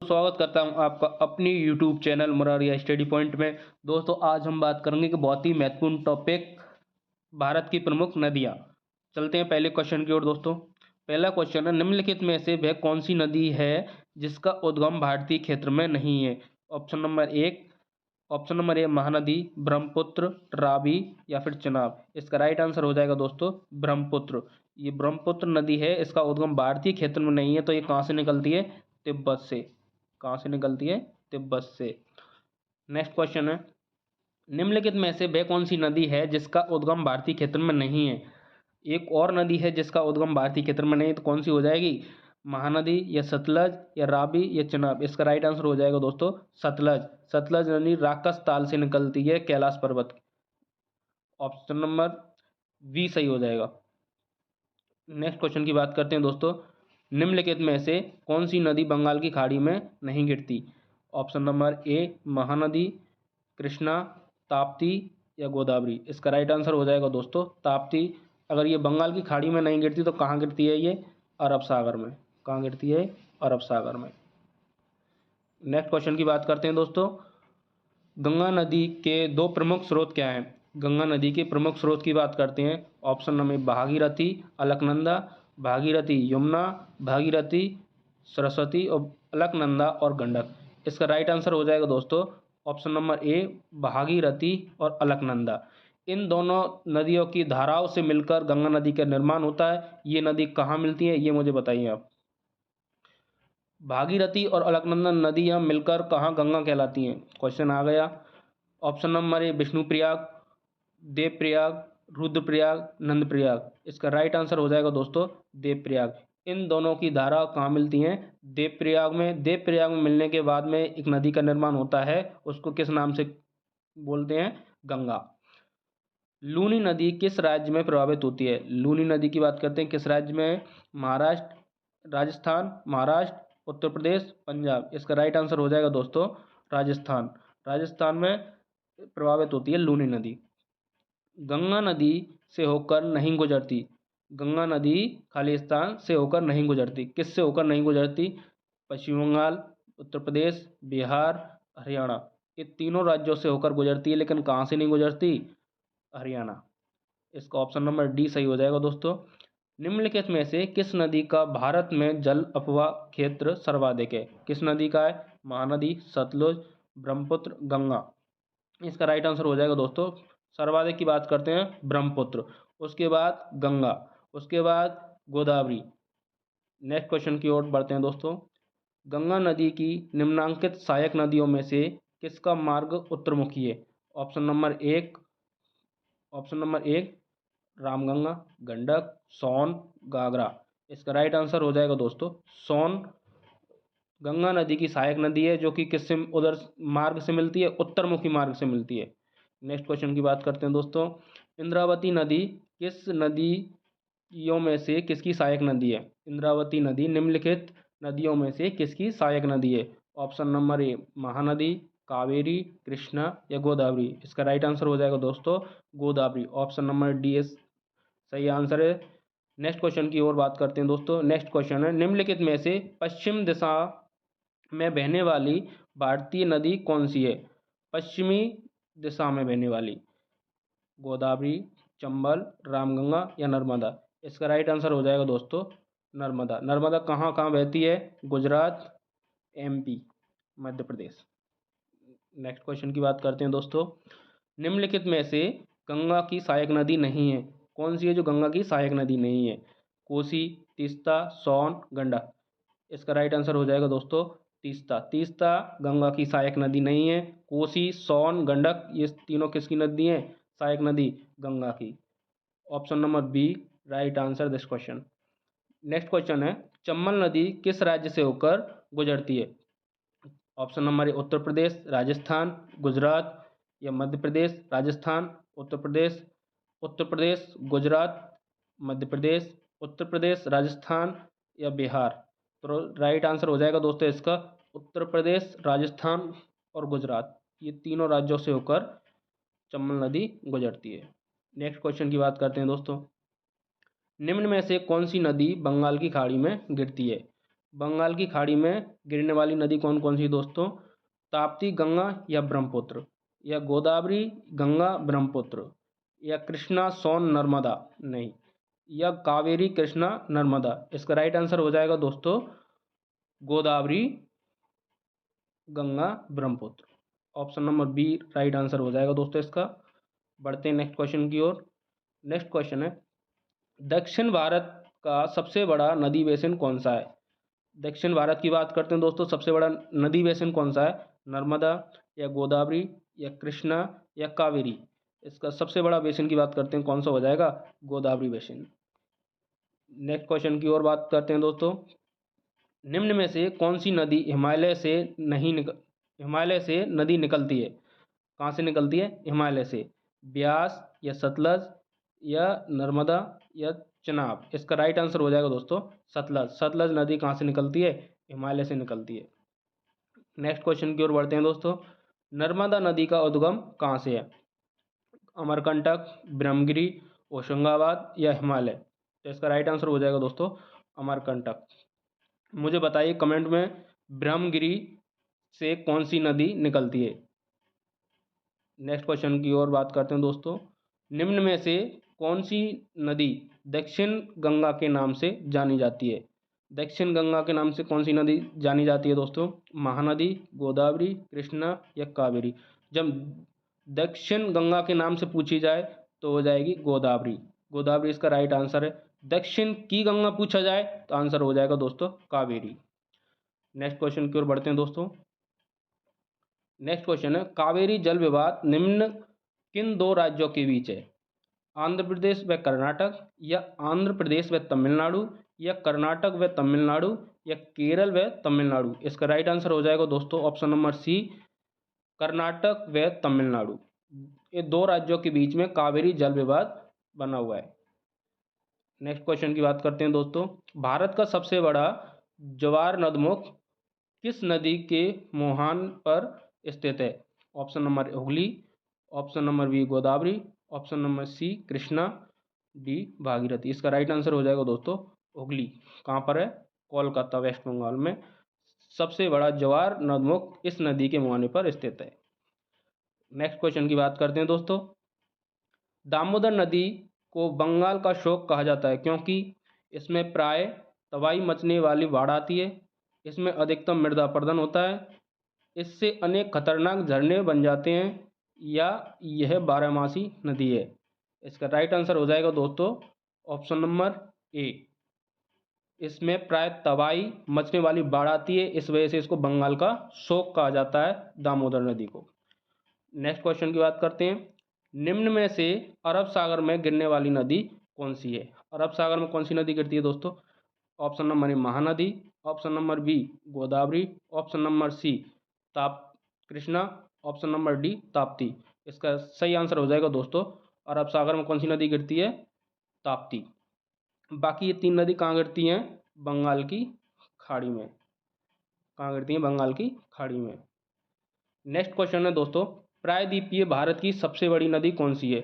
स्वागत करता हूं आपका अपनी YouTube channel Muraria study point में। दोस्तों आज हम बात करेंगे कि बहुत ही महत्वपूर्ण टॉपिक भारत की प्रमुख नदियां। चलते हैं पहले क्वेश्चन की ओर दोस्तों। पहला क्वेश्चन है, निम्नलिखित में से वह कौन सी नदी है जिसका उद्गम भारतीय क्षेत्र में नहीं है। Option number A Mahanadi, Brahmaputra, Ravi या फिर चेनाब। इसका राइट आंसर हो जाएगा दोस्तों ब्रह्मपुत्र। ये ब्रह्मपुत्र नदी है, इसका उद्गम भारतीय क्षेत्र में नहीं है। तो ये कहाँ से निकलती है? तिब्बत से। कहाँ से निकलती है? तिब्बत से। नेक्स्ट क्वेश्चन है, निम्नलिखित में से वह कौन सी नदी है जिसका उद्गम भारतीय क्षेत्र में नहीं है। एक और नदी है जिसका उद्गम भारतीय क्षेत्र में नहीं है, तो कौन सी हो जाएगी? महानदी या सतलज या रावी या चेनाब। इसका राइट आंसर हो जाएगा दोस्तों सतलज। सतलज नदी राकस ताल से निकलती है कैलाश पर्वत। ऑप्शन नंबर बी सही हो जाएगा। नेक्स्ट क्वेश्चन की बात करते हैं दोस्तों, निम्नलिखित में से कौन सी नदी बंगाल की खाड़ी में नहीं गिरती। Option number A Mahanadi, Krishna, Tapti या गोदावरी। इसका राइट आंसर हो जाएगा दोस्तों ताप्ती। अगर ये बंगाल की खाड़ी में नहीं गिरती तो कहाँ गिरती है? ये अरब सागर में। कहाँ गिरती है? अरब सागर में। नेक्स्ट क्वेश्चन की बात करते हैं दोस्तों, गंगा नदी के दो प्रमुख स्रोत क्या हैं। गंगा नदी के प्रमुख स्रोत की बात करते हैं। ऑप्शन नंबर भागीरथी, अलकनंदा, भागीरथी यमुना, भागीरथी सरस्वती और अलकनंदा और गंडक। इसका राइट आंसर हो जाएगा दोस्तों ऑप्शन नंबर ए भागीरथी और अलकनंदा। इन दोनों नदियों की धाराओं से मिलकर गंगा नदी का निर्माण होता है। ये नदी कहाँ मिलती है ये मुझे बताइए आप। भागीरथी और अलकनंदा नदियां मिलकर कहाँ गंगा कहलाती हैं? क्वेश्चन आ गया। ऑप्शन नंबर ए विष्णुप्रयाग, देवप्रयाग, रुद्रप्रयाग, नंदप्रयाग। इसका राइट आंसर हो जाएगा दोस्तों देवप्रयाग। इन दोनों की धारा कहाँ मिलती हैं? देवप्रयाग में। देवप्रयाग में मिलने के बाद में एक नदी का निर्माण होता है, उसको किस नाम से बोलते हैं? गंगा। लूनी नदी किस राज्य में प्रभावित होती है? लूनी नदी की बात करते हैं, किस राज्य में? महाराष्ट्र, राजस्थान, महाराष्ट्र, उत्तर प्रदेश, पंजाब। इसका राइट आंसर हो जाएगा दोस्तों राजस्थान। राजस्थान में प्रभावित होती है लूनी नदी। गंगा नदी से होकर नहीं गुजरती। गंगा नदी खालिस्तान से होकर नहीं गुजरती। किस से होकर नहीं गुजरती? पश्चिम बंगाल, उत्तर प्रदेश, बिहार, हरियाणा। ये तीनों राज्यों से होकर गुजरती है, लेकिन कहाँ से नहीं गुजरती? हरियाणा। इसका ऑप्शन नंबर डी सही हो जाएगा दोस्तों। निम्नलिखित में से किस नदी का भारत में जल अपवाह क्षेत्र सर्वाधिक है? किस नदी का है? महानदी, सतलुज, ब्रह्मपुत्र, गंगा। इसका राइट आंसर हो जाएगा दोस्तों सर्वाधिक की बात करते हैं ब्रह्मपुत्र, उसके बाद गंगा, उसके बाद गोदावरी। नेक्स्ट क्वेश्चन की ओर बढ़ते हैं दोस्तों, गंगा नदी की निम्नांकित सहायक नदियों में से किसका मार्ग उत्तरमुखी है? ऑप्शन नंबर एक रामगंगा, गंडक, सोन, घाघरा। इसका राइट आंसर हो जाएगा दोस्तों सोन। गंगा नदी की सहायक नदी है जो कि किससे उधर मार्ग से मिलती है? उत्तरमुखी मार्ग से मिलती है। नेक्स्ट क्वेश्चन की बात करते हैं दोस्तों, इंद्रावती नदी किस नदियों में से किसकी सहायक नदी है? इंद्रावती नदी निम्नलिखित नदियों में से किसकी सहायक नदी है? Option number A Mahanadi, Kaveri, Krishna या गोदावरी। इसका राइट आंसर हो जाएगा दोस्तों गोदावरी। ऑप्शन नंबर डी सही आंसर है। नेक्स्ट क्वेश्चन की ओर बात करते हैं दोस्तों। नेक्स्ट क्वेश्चन है, निम्नलिखित में से पश्चिम दिशा में बहने वाली भारतीय नदी कौन सी है? पश्चिमी दिशा में बहने वाली। गोदावरी, चंबल, रामगंगा या नर्मदा। इसका राइट आंसर हो जाएगा दोस्तों नर्मदा। नर्मदा कहाँ कहाँ बहती है? Gujarat, MP, Madhya Pradesh. Next question की बात करते हैं दोस्तों, निम्नलिखित में से गंगा की सहायक नदी नहीं है। कौन सी है जो गंगा की सहायक नदी नहीं है? कोसी, तीस्ता, सोन, गंडक। इसका राइट आंसर हो जाएगा दोस्तों तीस्ता। तीस्ता गंगा की सहायक नदी नहीं है। कोसी, सोन, गंडक ये तीनों किसकी नदी हैं? सहायक नदी गंगा की। Option number B right answer this question. Next question है, चंबल नदी किस राज्य से होकर गुजरती है? Option number A Uttar Pradesh, Rajasthan, Gujarat या मध्य प्रदेश। राजस्थान, उत्तर प्रदेश, गुजरात, मध्य प्रदेश, उत्तर प्रदेश, राजस्थान या बिहार। तो राइट आंसर हो जाएगा दोस्तों इसका उत्तर प्रदेश, राजस्थान और गुजरात। ये तीनों राज्यों से होकर चंबल नदी गुजरती है। नेक्स्ट क्वेश्चन की बात करते हैं दोस्तों, निम्न में से कौन सी नदी बंगाल की खाड़ी में गिरती है? बंगाल की खाड़ी में गिरने वाली नदी कौन कौन सी है दोस्तों? ताप्ती, गंगा या ब्रह्मपुत्र, या गोदावरी, गंगा, ब्रह्मपुत्र, या कृष्णा, सोन, नर्मदा, नहीं, या कावेरी, कृष्णा, नर्मदा। इसका राइट आंसर हो जाएगा दोस्तों Godavari, Ganga, Brahmaputra. Option number B right answer हो जाएगा दोस्तों इसका। बढ़ते हैं नेक्स्ट क्वेश्चन की ओर। नेक्स्ट क्वेश्चन है, दक्षिण भारत का सबसे बड़ा नदी बेसिन कौन सा है? दक्षिण भारत की बात करते हैं दोस्तों, सबसे बड़ा नदी बेसिन कौन सा है? नर्मदा, या गोदावरी, या कृष्णा, या कावेरी। इसका सबसे बड़ा बेसिन की बात करते हैं, कौन सा हो जाएगा? गोदावरी बेसिन। नेक्स्ट क्वेश्चन की ओर बात करते हैं दोस्तों, निम्न में से कौन सी नदी हिमालय से नदी निकलती है? कहाँ से निकलती है? हिमालय से। ब्यास, या सतलज, या नर्मदा, या चनाब। इसका राइट आंसर हो जाएगा दोस्तों सतलज। सतलज नदी कहाँ से निकलती है? हिमालय से निकलती है। नेक्स्ट क्वेश्चन की ओर बढ़ते हैं दोस्तों, नर्मदा नदी का उद्गम कहाँ से है? अमरकंटक, ब्रह्मगिरी, होशंगाबाद, या हिमालय। तो इसका राइट आंसर हो जाएगा दोस्तों अमरकंटक। मुझे बताइए कमेंट में, ब्रह्मगिरी से कौन सी नदी निकलती है? नेक्स्ट क्वेश्चन की ओर बात करते हैं दोस्तों, निम्न में से कौन सी नदी दक्षिण गंगा के नाम से जानी जाती है? दक्षिण गंगा के नाम से कौन सी नदी जानी जाती है दोस्तों? महानदी, गोदावरी, कृष्णा, या कावेरी। जब दक्षिण गंगा के नाम से पूछी जाए तो हो जाएगी गोदावरी। गोदावरी इसका राइट आंसर है। दक्षिण की गंगा पूछा जाए तो आंसर हो जाएगा दोस्तों कावेरी। नेक्स्ट क्वेश्चन की ओर बढ़ते हैं दोस्तों। नेक्स्ट क्वेश्चन है, कावेरी जल विवाद निम्न किन दो राज्यों के बीच है? आंध्र प्रदेश व कर्नाटक, या आंध्र प्रदेश व तमिलनाडु, या कर्नाटक व तमिलनाडु, या केरल व तमिलनाडु। इसका राइट आंसर हो जाएगा दोस्तों ऑप्शन नंबर सी, कर्नाटक व तमिलनाडु। ये दो राज्यों के बीच में कावेरी जल विवाद बना हुआ है। नेक्स्ट क्वेश्चन की बात करते हैं दोस्तों, भारत का सबसे बड़ा ज्वार नदमुख किस नदी के मुहान पर स्थित है? Option number Hooghly, option number B Godavari, option number C Krishna, D Bhagirathi. इसका राइट आंसर हो जाएगा दोस्तों हुगली। कहाँ पर है? कोलकाता, वेस्ट बंगाल में सबसे बड़ा ज्वार नदमुख इस नदी के मुहाने पर स्थित है। नेक्स्ट क्वेश्चन की बात करते हैं दोस्तों, दामोदर नदी को बंगाल का शोक कहा जाता है क्योंकि इसमें प्राय तबाही मचने वाली बाढ़ आती है, इसमें अधिकतम मृदा अपरदन होता है, इससे अनेक खतरनाक झरने बन जाते हैं, या यह बारहमासी नदी है। इसका राइट आंसर हो जाएगा दोस्तों ऑप्शन नंबर ए, इसमें प्राय तबाही मचने वाली बाढ़ आती है, इस वजह से इसको बंगाल का शोक कहा जाता है दामोदर नदी को। नेक्स्ट क्वेश्चन की बात करते हैं, निम्न में से अरब सागर में गिरने वाली नदी कौन सी है? अरब सागर में कौन सी नदी गिरती है दोस्तों? Option number A Mahanadi, option number B Godavari, option number C ताप Krishna, option number D Tapti. इसका सही आंसर हो जाएगा दोस्तों अरब सागर में कौन सी नदी गिरती है? ताप्ती। बाकी ये तीन नदी कहाँ गिरती हैं? बंगाल की खाड़ी में। कहाँ गिरती हैं? बंगाल की खाड़ी में। नेक्स्ट क्वेश्चन है दोस्तों, प्रायद्वीपीय भारत की सबसे बड़ी नदी कौन सी है?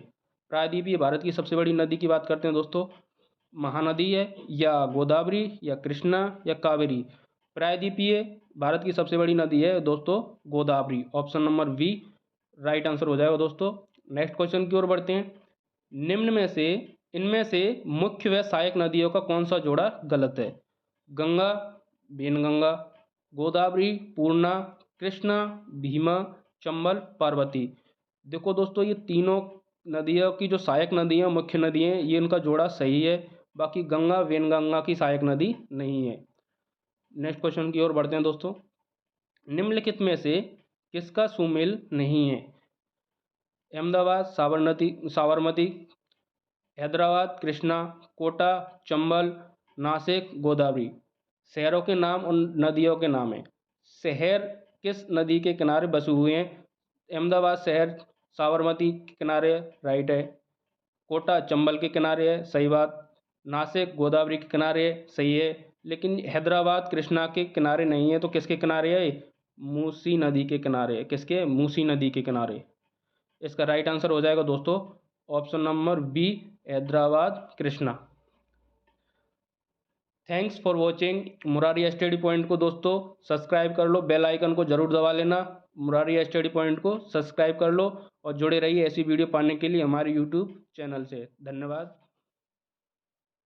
प्रायद्वीपीय भारत की सबसे बड़ी नदी की बात करते हैं दोस्तों, महानदी है, या गोदावरी, या कृष्णा, या कावेरी। प्रायद्वीपीय भारत की सबसे बड़ी नदी है दोस्तों Godavari. Option number B right answer हो जाएगा दोस्तों। नेक्स्ट क्वेश्चन की ओर बढ़ते हैं, निम्न में से इनमें से मुख्य व सहायक नदियों का कौन सा जोड़ा गलत है? गंगा, वेनगंगा, गोदावरी, पूर्णा, कृष्णा, भीमा, चंबल, पार्वती। देखो दोस्तों ये तीनों नदियों की जो सहायक नदी है, मुख्य नदी है, ये इनका जोड़ा सही है। बाकी गंगा वेनगंगा की सहायक नदी नहीं है। नेक्स्ट क्वेश्चन की ओर बढ़ते हैं दोस्तों, निम्नलिखित में से किसका सुमेल नहीं है? अहमदाबाद साबरमती, हैदराबाद कृष्णा, कोटा चंबल, नासिक गोदावरी। शहरों के नाम उन नदियों के नाम हैं। शहर किस नदी के किनारे बसे हुए हैं? अहमदाबाद शहर साबरमती के किनारे, राइट है। कोटा चंबल के किनारे है, सही बात। नासिक गोदावरी के किनारे है, सही है। लेकिन हैदराबाद कृष्णा के किनारे नहीं है, तो किसके किनारे है? मूसी नदी के किनारे है। किसके? मूसी नदी के किनारे। इसका राइट आंसर हो जाएगा दोस्तों option number B Hyderabad Krishna. Thanks for watching Murari study point को दोस्तों सब्सक्राइब कर लो, बेल आइकन को जरूर दबा लेना। मुरारी स्टडी पॉइंट को सब्सक्राइब कर लो और जुड़े रहिए ऐसी वीडियो पाने के लिए हमारे यूट्यूब चैनल से। धन्यवाद।